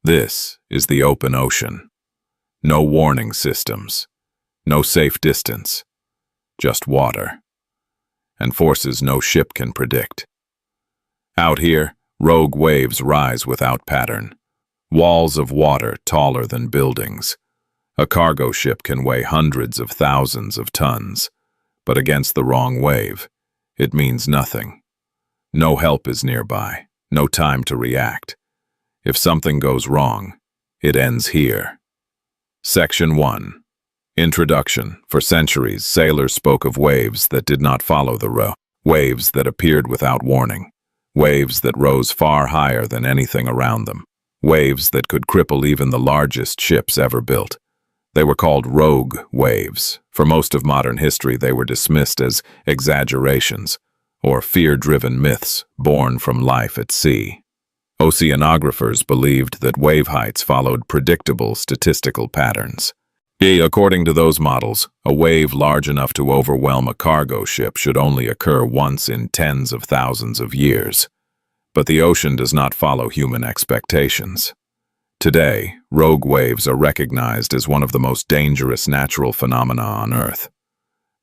This is the open ocean. No warning systems, no safe distance, just water, and forces no ship can predict. Out here, rogue waves rise without pattern. Walls of water taller than buildings. A cargo ship can weigh hundreds of thousands of tons, but against the wrong wave, it means nothing. No help is nearby, no time to react. If something goes wrong, it ends here. Section 1. Introduction. For centuries, sailors spoke of waves that did not follow the road, waves that appeared without warning, waves that rose far higher than anything around them, waves that could cripple even the largest ships ever built. They were called rogue waves. For most of modern history, they were dismissed as exaggerations or fear-driven myths born from life at sea. Oceanographers believed that wave heights followed predictable statistical patterns. According to those models, a wave large enough to overwhelm a cargo ship should only occur once in tens of thousands of years. But the ocean does not follow human expectations. Today, rogue waves are recognized as one of the most dangerous natural phenomena on Earth.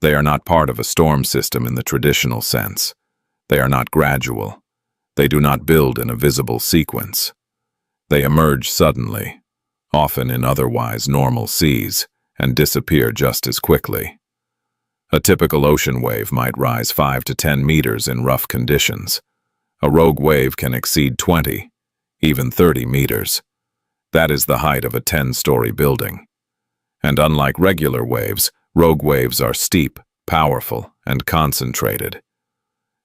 They are not part of a storm system in the traditional sense. They are not gradual. They do not build in a visible sequence. They emerge suddenly, often in otherwise normal seas, and disappear just as quickly. A typical ocean wave might rise 5 to 10 meters in rough conditions. A rogue wave can exceed 20, even 30 meters. That is the height of a 10-story building. And unlike regular waves, rogue waves are steep, powerful, and concentrated.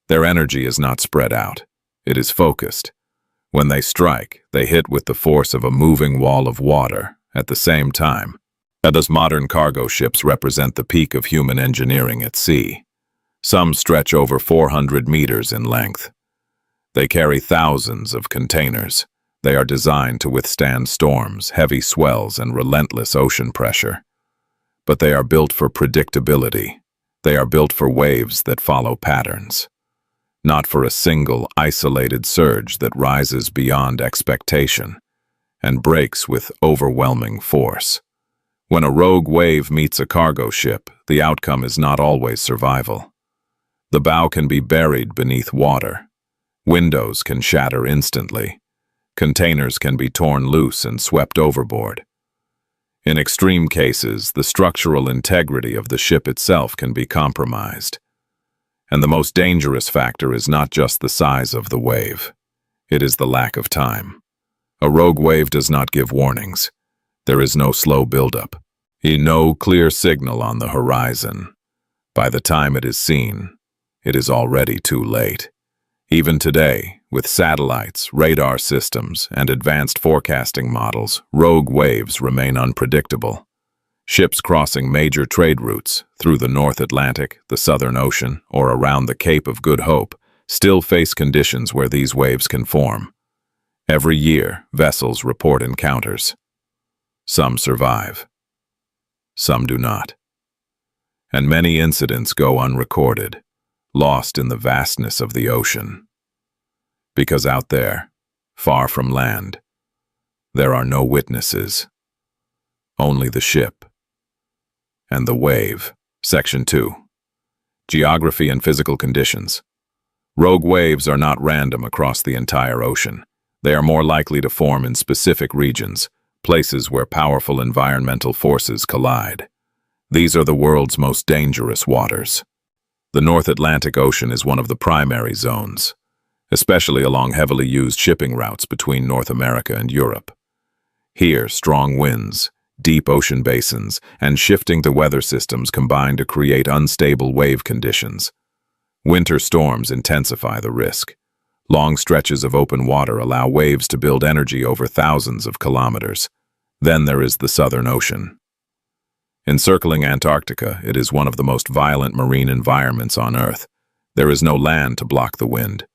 Their energy is not spread out. It is focused. When they strike, they hit with the force of a moving wall of water at the same time. Thus, modern cargo ships represent the peak of human engineering at sea. Some stretch over 400 meters in length. They carry thousands of containers. They are designed to withstand storms, heavy swells, and relentless ocean pressure. But they are built for predictability. They are built for waves that follow patterns. Not for a single, isolated surge that rises beyond expectation and breaks with overwhelming force. When a rogue wave meets a cargo ship, the outcome is not always survival. The bow can be buried beneath water. Windows can shatter instantly. Containers can be torn loose and swept overboard. In extreme cases, the structural integrity of the ship itself can be compromised. And the most dangerous factor is not just the size of the wave. It is the lack of time. A rogue wave does not give warnings. There is no slow buildup. No clear signal on the horizon. By the time it is seen, it is already too late. Even today, with satellites, radar systems, and advanced forecasting models, rogue waves remain unpredictable. Ships crossing major trade routes through the North Atlantic, the Southern Ocean, or around the Cape of Good Hope still face conditions where these waves can form. Every year, vessels report encounters. Some survive. Some do not. And many incidents go unrecorded, lost in the vastness of the ocean. Because out there, far from land, there are no witnesses. Only the ship and the wave. Section 2. Geography and physical conditions. Rogue waves are not random across the entire ocean. They are more likely to form in specific regions, places where powerful environmental forces collide. These are the world's most dangerous waters. The North Atlantic Ocean is one of the primary zones, especially along heavily used shipping routes between North America and Europe. Here, strong winds, deep ocean basins, and shifting weather systems combine to create unstable wave conditions. Winter storms intensify the risk. Long stretches of open water allow waves to build energy over thousands of kilometers. Then there is the Southern Ocean. Encircling Antarctica, it is one of the most violent marine environments on Earth. There is no land to block the wind,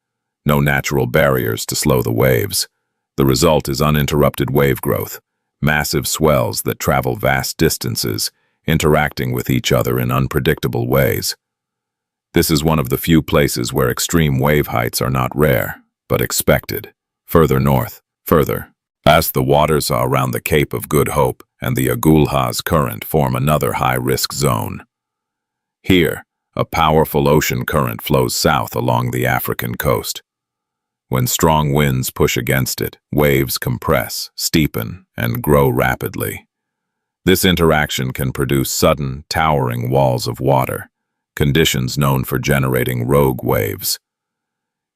no natural barriers to slow the waves. The result is uninterrupted wave growth, massive swells that travel vast distances, interacting with each other in unpredictable ways. This is one of the few places where extreme wave heights are not rare, but expected. Further north, further As the waters around the Cape of Good Hope and the Agulhas Current form another high-risk zone. Here, a powerful ocean current flows south along the African coast. When strong winds push against it, waves compress, steepen, and grow rapidly. This interaction can produce sudden, towering walls of water, conditions known for generating rogue waves.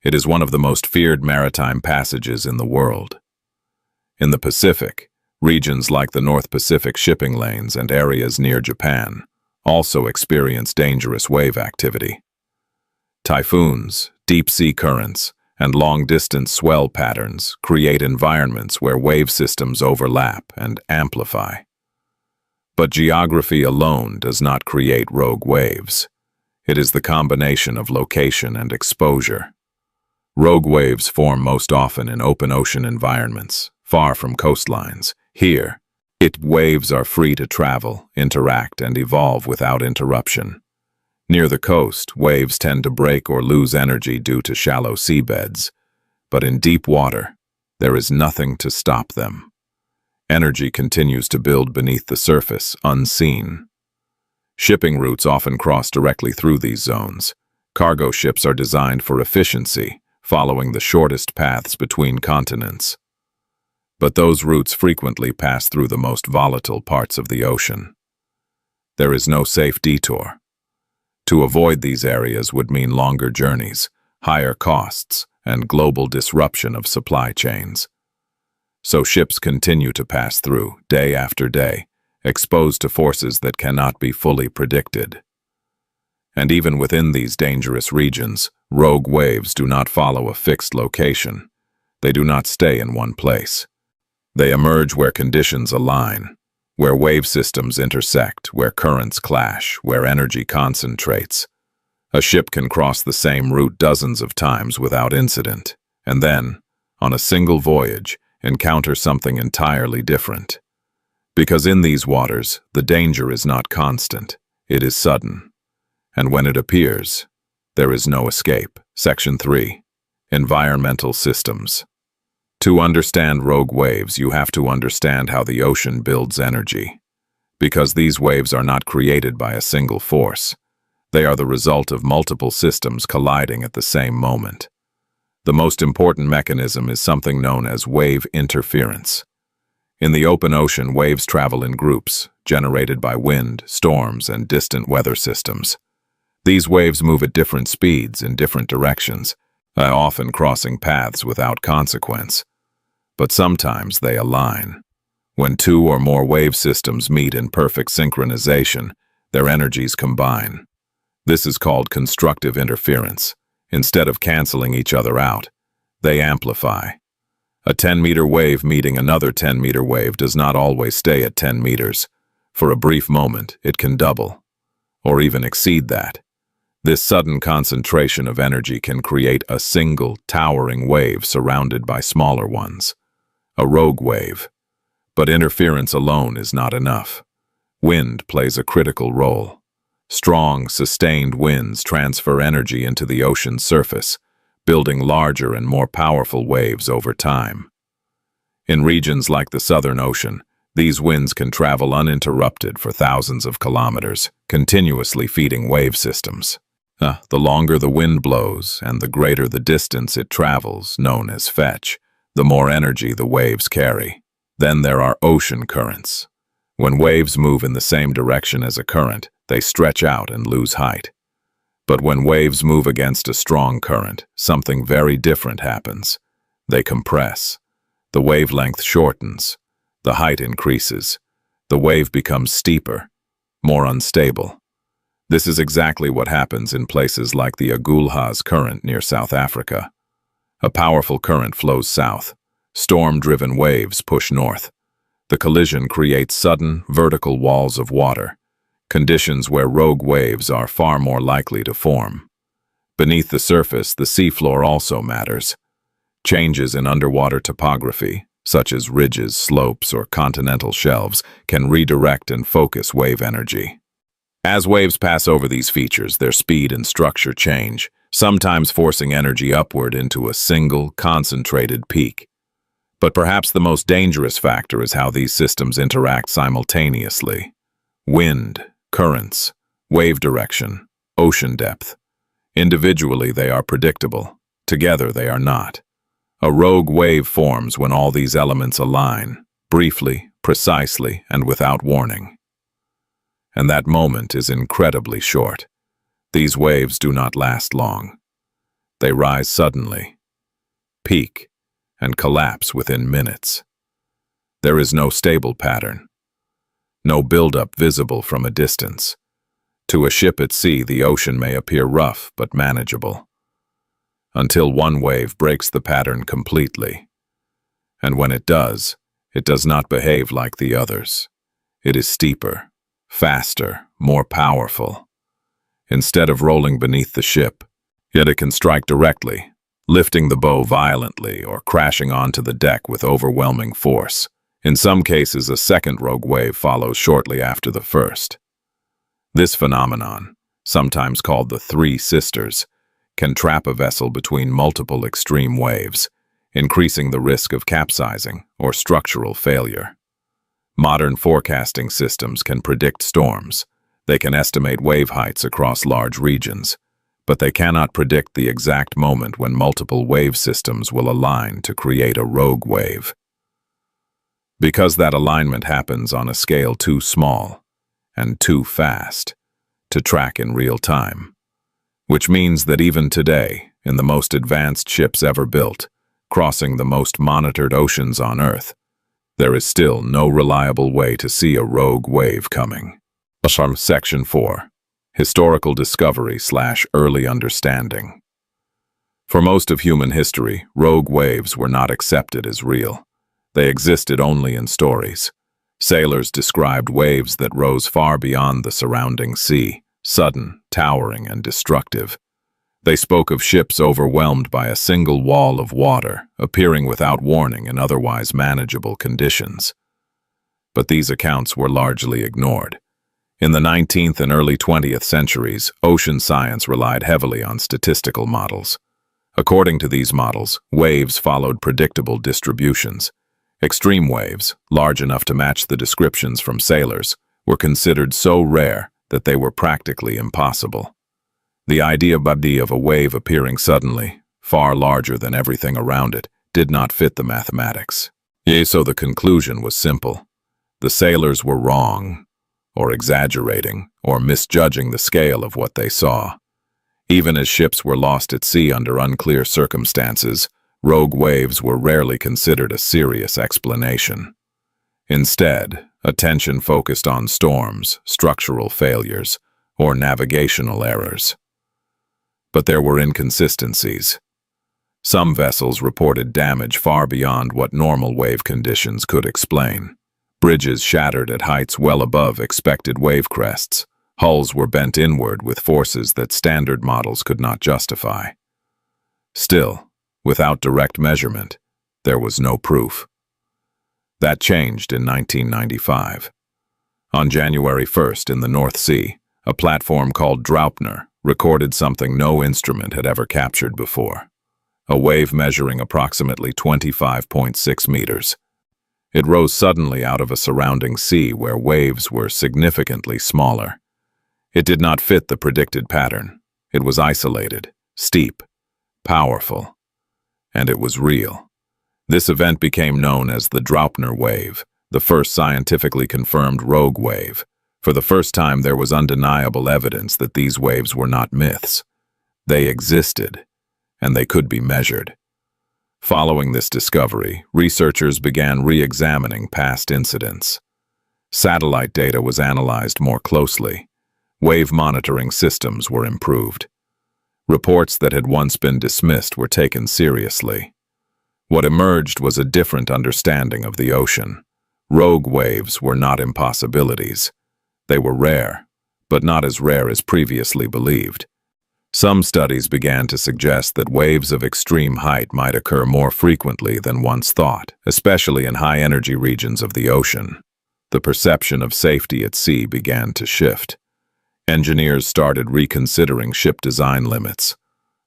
It is one of the most feared maritime passages in the world. In the Pacific, regions like the North Pacific shipping lanes and areas near Japan also experience dangerous wave activity. Typhoons, deep-sea currents, and long-distance swell patterns create environments where wave systems overlap and amplify. But geography alone does not create rogue waves. It is the combination of location and exposure. Rogue waves form most often in open ocean environments, far from coastlines. Here, waves are free to travel, interact, and evolve without interruption. Near the coast, waves tend to break or lose energy due to shallow seabeds, but in deep water, there is nothing to stop them. Energy continues to build beneath the surface, unseen. Shipping routes often cross directly through these zones. Cargo ships are designed for efficiency, following the shortest paths between continents. But those routes frequently pass through the most volatile parts of the ocean. There is no safe detour. To avoid these areas would mean longer journeys, higher costs, and global disruption of supply chains. So ships continue to pass through, day after day, exposed to forces that cannot be fully predicted. And even within these dangerous regions, rogue waves do not follow a fixed location. They do not stay in one place. They emerge where conditions align, where wave systems intersect, where currents clash, where energy concentrates. A ship can cross the same route dozens of times without incident, and then, on a single voyage, encounter something entirely different. Because in these waters, the danger is not constant, it is sudden. And when it appears, there is no escape. Section 3. Environmental Systems. To understand rogue waves, you have to understand how the ocean builds energy. Because these waves are not created by a single force. They are the result of multiple systems colliding at the same moment. The most important mechanism is something known as wave interference. In the open ocean, waves travel in groups, generated by wind, storms, and distant weather systems. These waves move at different speeds in different directions, often crossing paths without consequence. But sometimes they align. When two or more wave systems meet in perfect synchronization, their energies combine. This is called constructive interference. Instead of canceling each other out, they amplify. A 10-meter wave meeting another 10-meter wave does not always stay at 10 meters. For a brief moment, it can double, or even exceed that. This sudden concentration of energy can create a single, towering wave surrounded by smaller ones. A rogue wave. But interference alone is not enough. Wind plays a critical role. Strong, sustained winds transfer energy into the ocean's surface, building larger and more powerful waves over time. In regions like the Southern Ocean, these winds can travel uninterrupted for thousands of kilometers, continuously feeding wave systems. The longer the wind blows and the greater the distance it travels, known as fetch, the more energy the waves carry. Then there are ocean currents. When waves move in the same direction as a current, they stretch out and lose height. But when waves move against a strong current, something very different happens. They compress. The wavelength shortens. The height increases. The wave becomes steeper, more unstable. This is exactly what happens in places like the Agulhas Current near South Africa. A powerful current flows south. Storm-driven waves push north. The collision creates sudden, vertical walls of water, conditions where rogue waves are far more likely to form. Beneath the surface, the seafloor also matters. Changes in underwater topography, such as ridges, slopes, or continental shelves, can redirect and focus wave energy. As waves pass over these features, their speed and structure change, sometimes forcing energy upward into a single, concentrated peak. But perhaps the most dangerous factor is how these systems interact simultaneously. Wind, currents, wave direction, ocean depth. Individually, they are predictable. Together, they are not. A rogue wave forms when all these elements align, briefly, precisely, and without warning. And that moment is incredibly short. These waves do not last long. They rise suddenly, peak, and collapse within minutes. There is no stable pattern, no buildup visible from a distance. To a ship at sea, the ocean may appear rough but manageable, until one wave breaks the pattern completely. And when it does not behave like the others. It is steeper, faster, more powerful. Instead of rolling beneath the ship, yet it can strike directly, lifting the bow violently or crashing onto the deck with overwhelming force. In some cases, a second rogue wave follows shortly after the first. This phenomenon, sometimes called the Three Sisters, can trap a vessel between multiple extreme waves, increasing the risk of capsizing or structural failure. Modern forecasting systems can predict storms. They can estimate wave heights across large regions, but they cannot predict the exact moment when multiple wave systems will align to create a rogue wave. Because that alignment happens on a scale too small and too fast to track in real time, which means that even today, in the most advanced ships ever built, crossing the most monitored oceans on Earth, there is still no reliable way to see a rogue wave coming. Section 4. Historical discovery/early understanding. For most of human history, rogue waves were not accepted as real. They existed only in stories. Sailors described waves that rose far beyond the surrounding sea, sudden, towering, and destructive. They spoke of ships overwhelmed by a single wall of water, appearing without warning in otherwise manageable conditions. But these accounts were largely ignored. In the 19th and early 20th centuries, ocean science relied heavily on statistical models. According to these models, waves followed predictable distributions. Extreme waves, large enough to match the descriptions from sailors, were considered so rare that they were practically impossible. The idea of a wave appearing suddenly, far larger than everything around it, did not fit the mathematics. So the conclusion was simple. The sailors were wrong, or exaggerating, or misjudging the scale of what they saw. Even as ships were lost at sea under unclear circumstances, rogue waves were rarely considered a serious explanation. Instead, attention focused on storms, structural failures, or navigational errors. But there were inconsistencies. Some vessels reported damage far beyond what normal wave conditions could explain. Bridges shattered at heights well above expected wave crests. Hulls were bent inward with forces that standard models could not justify. Still, without direct measurement, there was no proof. That changed in 1995. On January 1st in the North Sea, a platform called Draupner recorded something no instrument had ever captured before. A wave measuring approximately 25.6 meters. It rose suddenly out of a surrounding sea where waves were significantly smaller. It did not fit the predicted pattern. It was isolated, steep, powerful, and it was real. This event became known as the Draupner wave, the first scientifically confirmed rogue wave. For the first time, there was undeniable evidence that these waves were not myths. They existed, and they could be measured. Following this discovery, researchers began re-examining past incidents. Satellite data was analyzed more closely. Wave monitoring systems were improved. Reports that had once been dismissed were taken seriously. What emerged was a different understanding of the ocean. Rogue waves were not impossibilities. They were rare, but not as rare as previously believed. Some studies began to suggest that waves of extreme height might occur more frequently than once thought, especially in high-energy regions of the ocean. The perception of safety at sea began to shift. Engineers started reconsidering ship design limits.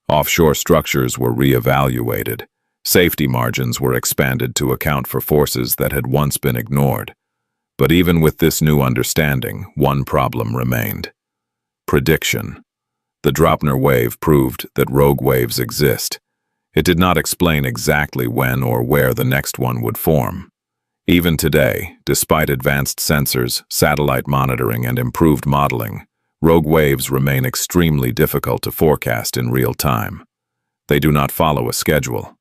Offshore structures were re-evaluated. Safety margins were expanded to account for forces that had once been ignored. But even with this new understanding, one problem remained. Prediction. The Dropner wave proved that rogue waves exist. It did not explain exactly when or where the next one would form. Even today, despite advanced sensors, satellite monitoring, and improved modeling, rogue waves remain extremely difficult to forecast in real time. They do not follow a schedule.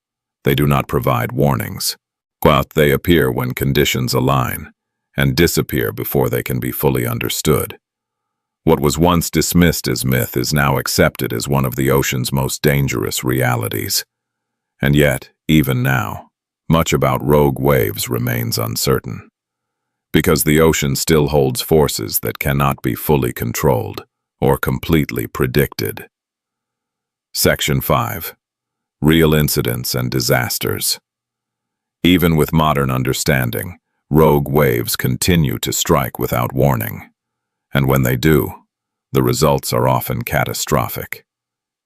They do not provide warnings. But they appear when conditions align, and disappear before they can be fully understood. What was once dismissed as myth is now accepted as one of the ocean's most dangerous realities. And yet, even now, much about rogue waves remains uncertain. Because the ocean still holds forces that cannot be fully controlled or completely predicted. Section 5. Real incidents and disasters. Even with modern understanding, rogue waves continue to strike without warning. And when they do, the results are often catastrophic.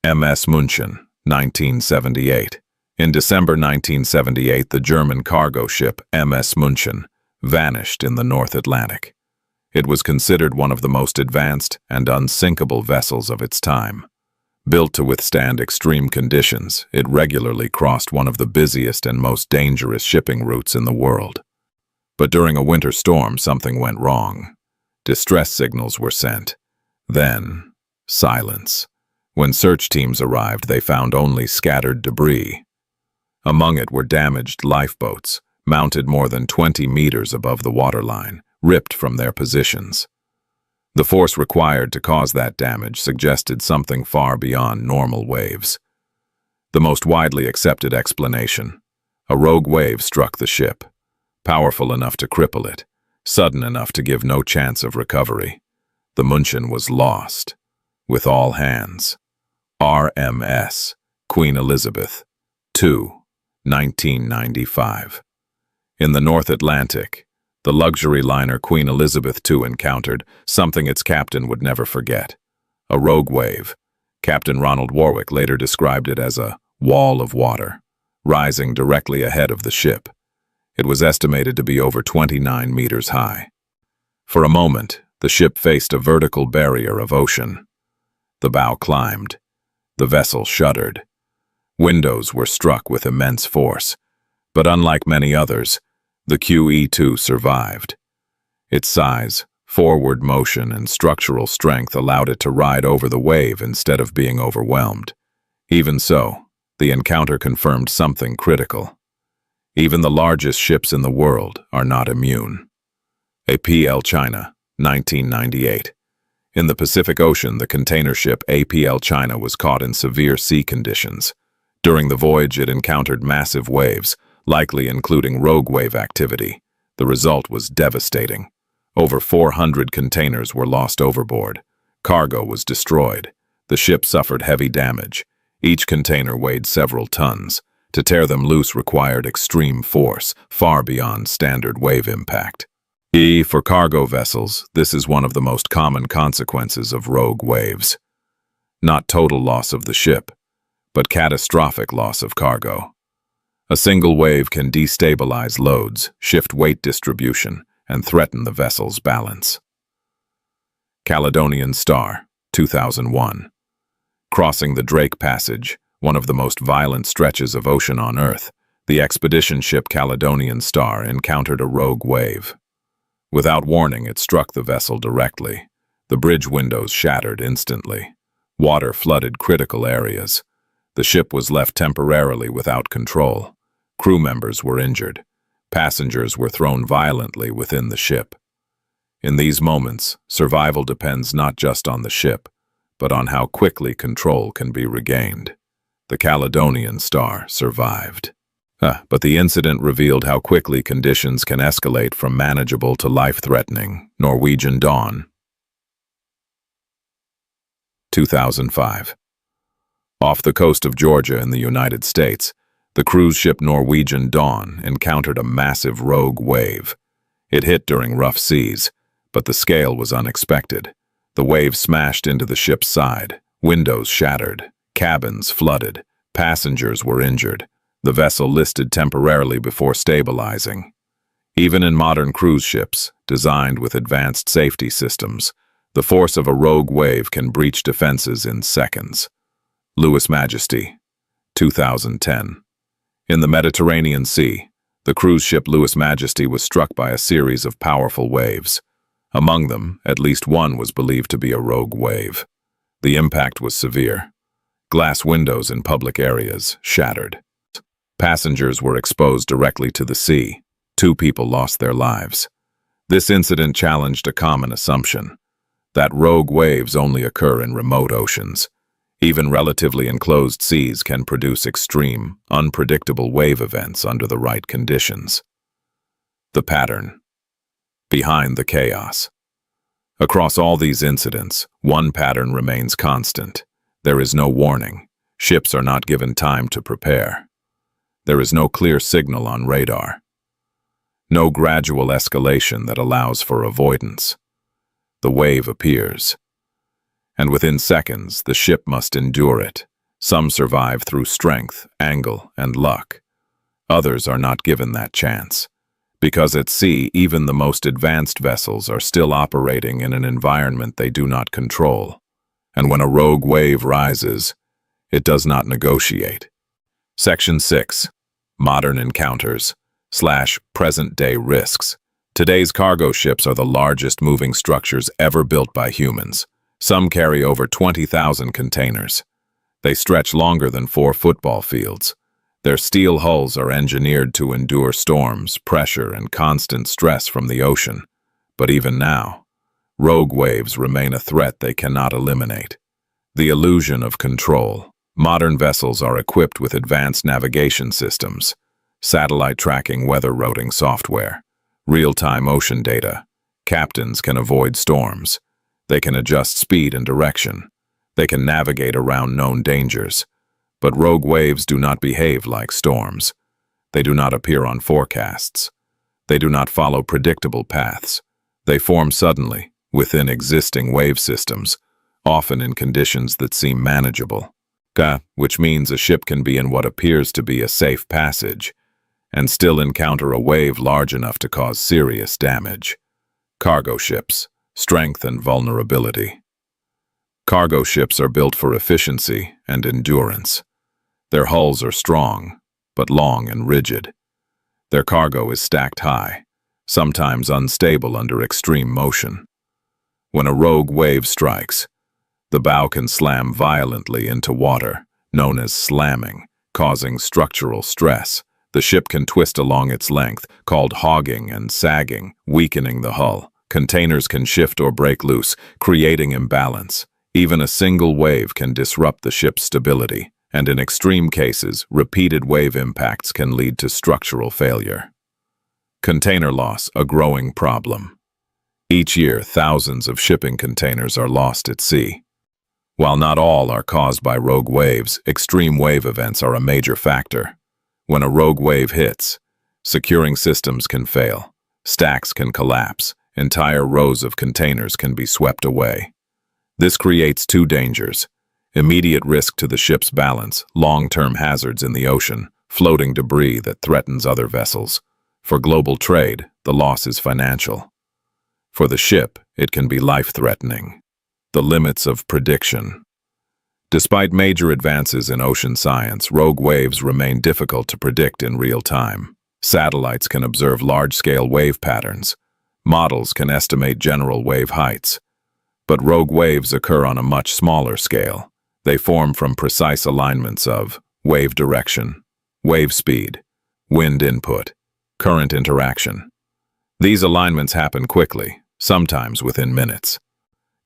MS München, 1978. In December 1978, the German cargo ship MS München vanished in the North Atlantic. It was considered one of the most advanced and unsinkable vessels of its time. Built to withstand extreme conditions, it regularly crossed one of the busiest and most dangerous shipping routes in the world. But during a winter storm, something went wrong. Distress signals were sent. Then, silence. When search teams arrived, they found only scattered debris. Among it were damaged lifeboats, mounted more than 20 meters above the waterline, ripped from their positions. The force required to cause that damage suggested something far beyond normal waves. The most widely accepted explanation: a rogue wave struck the ship, powerful enough to cripple it, sudden enough to give no chance of recovery. The München was lost, with all hands. RMS, Queen Elizabeth, II, 1995. In the North Atlantic, the luxury liner Queen Elizabeth II encountered something its captain would never forget: a rogue wave. Captain Ronald Warwick later described it as a wall of water, rising directly ahead of the ship. It was estimated to be over 29 meters high. For a moment, the ship faced a vertical barrier of ocean. The bow climbed. The vessel shuddered. Windows were struck with immense force, but unlike many others, the QE2 survived. Its size, forward motion, and structural strength allowed it to ride over the wave instead of being overwhelmed. Even so, the encounter confirmed something critical. Even the largest ships in the world are not immune. APL China, 1998. In the Pacific Ocean, the container ship APL China was caught in severe sea conditions. During the voyage, it encountered massive waves, likely including rogue wave activity. The result was devastating. Over 400 containers were lost overboard. Cargo was destroyed. The ship suffered heavy damage. Each container weighed several tons. To tear them loose required extreme force, far beyond standard wave impact. For cargo vessels, this is one of the most common consequences of rogue waves. Not total loss of the ship, but catastrophic loss of cargo. A single wave can destabilize loads, shift weight distribution, and threaten the vessel's balance. Caledonian Star, 2001. Crossing the Drake Passage, one of the most violent stretches of ocean on Earth, the expedition ship Caledonian Star encountered a rogue wave. Without warning, it struck the vessel directly. The bridge windows shattered instantly. Water flooded critical areas. The ship was left temporarily without control. Crew members were injured. Passengers were thrown violently within the ship. In these moments, survival depends not just on the ship, but on how quickly control can be regained. The Caledonian Star survived. But the incident revealed how quickly conditions can escalate from manageable to life-threatening. Norwegian Dawn, 2005. Off the coast of Georgia in the United States, the cruise ship Norwegian Dawn encountered a massive rogue wave. It hit during rough seas, but the scale was unexpected. The wave smashed into the ship's side, windows shattered, cabins flooded, passengers were injured. the vessel listed temporarily before stabilizing. Even in modern cruise ships, designed with advanced safety systems, the force of a rogue wave can breach defenses in seconds. Louis Majesty, 2010. In the Mediterranean Sea, the cruise ship Louis Majesty was struck by a series of powerful waves. Among them, at least one was believed to be a rogue wave. The impact was severe. Glass windows in public areas shattered. Passengers were exposed directly to the sea. 2 people lost their lives. This incident challenged a common assumption, that rogue waves only occur in remote oceans. Even relatively enclosed seas can produce extreme, unpredictable wave events under the right conditions. The pattern. Behind the chaos. Across all these incidents, one pattern remains constant. There is no warning. Ships are not given time to prepare. There is no clear signal on radar. No gradual escalation that allows for avoidance. The wave appears, and within seconds the ship must endure it. Some survive through strength, angle, and luck. Others are not given that chance, because at sea even the most advanced vessels are still operating in an environment they do not control. And when a rogue wave rises, it does not negotiate. Section 6. Modern Encounters / Present-day Risks. Today's cargo ships are the largest moving structures ever built by humans. Some carry over 20,000 containers. They stretch longer than 4 football fields. Their steel hulls are engineered to endure storms, pressure, and constant stress from the ocean. But even now, rogue waves remain a threat they cannot eliminate. The illusion of control. Modern vessels are equipped with advanced navigation systems, satellite tracking, weather routing software, real-time ocean data. Captains can avoid storms. They can adjust speed and direction. They can navigate around known dangers. But rogue waves do not behave like storms. They do not appear on forecasts. They do not follow predictable paths. They form suddenly, within existing wave systems, often in conditions that seem manageable. Which means a ship can be in what appears to be a safe passage, and still encounter a wave large enough to cause serious damage. Cargo ships, strength and vulnerability. Cargo ships are built for efficiency and endurance. Their hulls are strong, but long and rigid. Their cargo is stacked high, sometimes unstable under extreme motion. When a rogue wave strikes, the bow can slam violently into water, known as slamming, causing structural stress. The ship can twist along its length, called hogging and sagging, weakening the hull. Containers can shift or break loose, creating imbalance. Even a single wave can disrupt the ship's stability, and in extreme cases, repeated wave impacts can lead to structural failure. Container loss, a growing problem. Each year, thousands of shipping containers are lost at sea. While not all are caused by rogue waves, extreme wave events are a major factor. When a rogue wave hits, securing systems can fail, stacks can collapse, entire rows of containers can be swept away. This creates 2 dangers: immediate risk to the ship's balance, long-term hazards in the ocean, floating debris that threatens other vessels. For global trade, the loss is financial. For the ship, it can be life-threatening. The limits of prediction. Despite major advances in ocean science, rogue waves remain difficult to predict in real time. Satellites can observe large-scale wave patterns. Models can estimate general wave heights. But rogue waves occur on a much smaller scale. They form from precise alignments of wave direction, wave speed, wind input, current interaction. These alignments happen quickly, sometimes within minutes.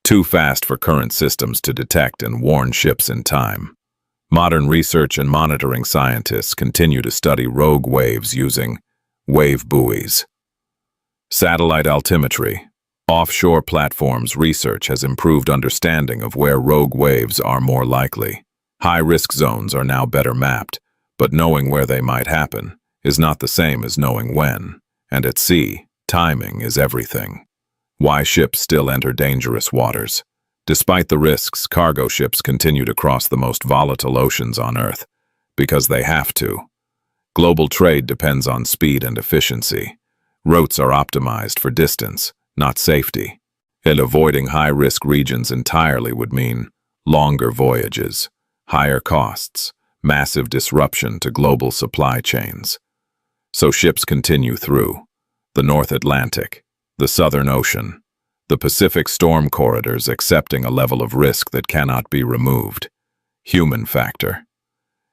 Too fast for current systems to detect and warn ships in time. Modern research and monitoring scientists continue to study rogue waves using wave buoys. Satellite altimetry. Offshore platforms research has improved understanding of where rogue waves are more likely. High-risk zones are now better mapped, but knowing where they might happen is not the same as knowing when. And at sea, timing is everything. Why ships still enter dangerous waters. Despite the risks, cargo ships continue to cross the most volatile oceans on Earth, because they have to. Global trade depends on speed and efficiency. Routes are optimized for distance, not safety. And avoiding high-risk regions entirely would mean longer voyages, higher costs, massive disruption to global supply chains. So ships continue through the North Atlantic, the Southern Ocean, the Pacific storm corridors, accepting a level of risk that cannot be removed. Human factor.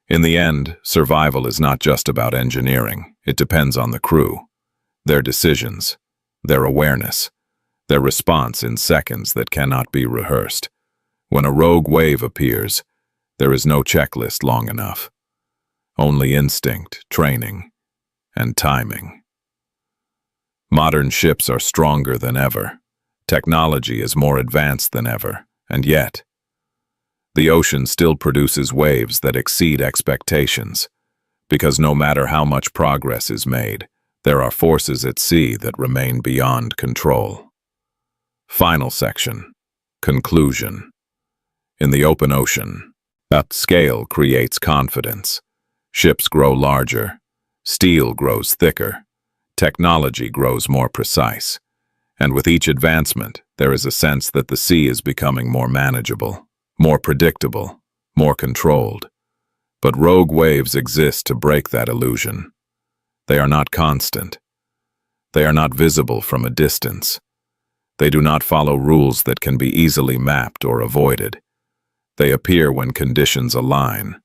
In the end, survival is not just about engineering. It depends on the crew, their decisions, their awareness, their response in seconds that cannot be rehearsed. When a rogue wave appears, there is no checklist long enough. Only instinct, training, and timing. Modern ships are stronger than ever. Technology is more advanced than ever, and yet, the ocean still produces waves that exceed expectations, because no matter how much progress is made, there are forces at sea that remain beyond control. Final section. Conclusion. In the open ocean, that scale creates confidence. Ships grow larger, steel grows thicker, technology grows more precise, and with each advancement, there is a sense that the sea is becoming more manageable, more predictable, more controlled. But rogue waves exist to break that illusion. They are not constant. They are not visible from a distance. They do not follow rules that can be easily mapped or avoided. They appear when conditions align,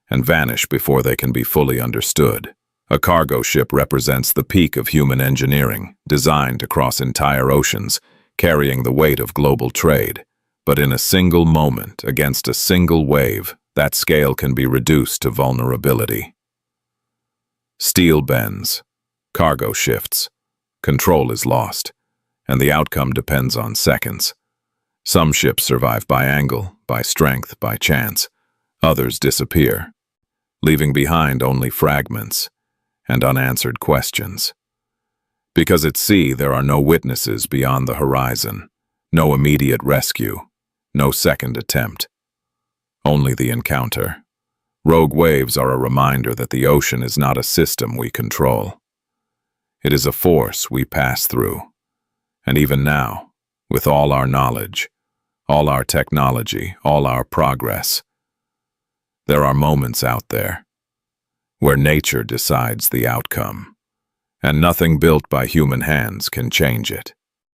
and vanish before they can be fully understood. A cargo ship represents the peak of human engineering, designed to cross entire oceans, carrying the weight of global trade. But in a single moment, against a single wave, that scale can be reduced to vulnerability. Steel bends, cargo shifts, control is lost, and the outcome depends on seconds. Some ships survive by angle, by strength, by chance. Others disappear, leaving behind only fragments and unanswered questions. Because at sea there are no witnesses beyond the horizon, no immediate rescue, no second attempt. Only the encounter. Rogue waves are a reminder that the ocean is not a system we control. It is a force we pass through. And even now, with all our knowledge, all our technology, all our progress, there are moments out there where nature decides the outcome, and nothing built by human hands can change it.